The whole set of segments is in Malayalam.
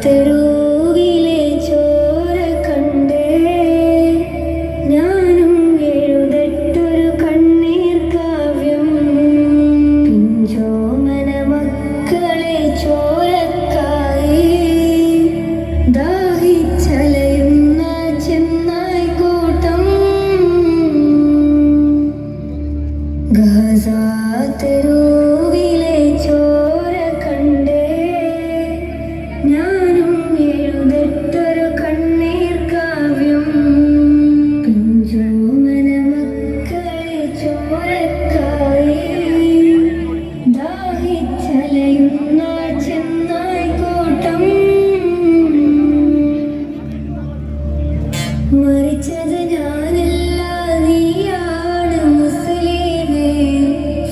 തെരുവിലെ ചോര കണ്ടേ ഞാനും എഴുതട്ടൊരു കണ്ണീർ കാവ്യം. പിഞ്ചോമന മക്കളെ ചോരക്കായി ദാഹിച്ചലയുന്ന ചെന്നായി കൂട്ടം. ഗസ തെരുവിലെ ചോര കണ്ടേ ഞാനും എഴുതട്ടൊരു കണ്ണീർ കാവ്യം. പിഞ്ചോമന മക്കളെ ചോരക്കായി ദാഹിച്ചലയുന്ന ചെന്നായി കൂട്ടം. മരിച്ചത് ഞാനല്ല, നീയാണ് മുസ്ലിമേ.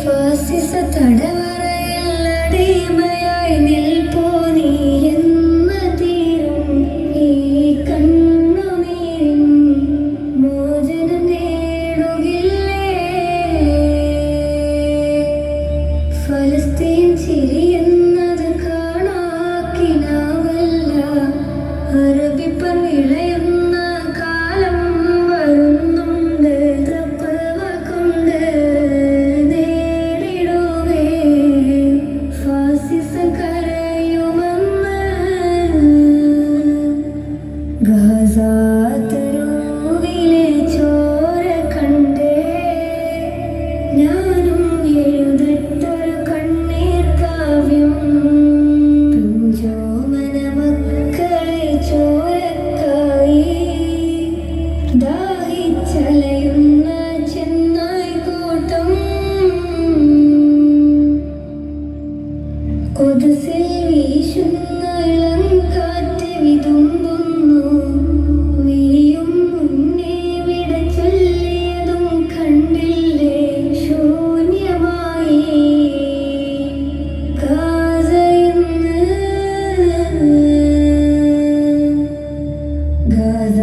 ഫാസിസ തടവറയിൽ അടിമയായി നിൽപ്പോ നീ എന്ന തീരും ഈ കണ്ണുനീരിൻ മോചനം നേടുകില്ലേ? ഫലസ്തീൻ ചിരിയെന്നത് കാണാക്കിനാവല്ല, അറബിപ്പർ വിളയുന്ന കാലം വരുന്നുണ്ട്. തഖ്വ കൊണ്ട് നേടിടുവേ ഫാസിസം കരയുമെന്ന്. ഗസ തെരുവിലെ ചോര കണ്ടേ ഞാനും എഴുതട്ടൊരു കണ്ണീർ കാവ്യം. പിഞ്ചോമന മക്കളെ ചോരക്കായി ദാഹിച്ചലയുന്ന ചെന്നായി കൂട്ടം. കൊതുസിൽ വീശുന്ന ഇളം കാറ്റ് വിതുമ്പുന്നു. വിരിയും മുന്നേ വിട ചൊല്ലിയതും കണ്ടില്ലേ ശൂന്യമായി ഗസ.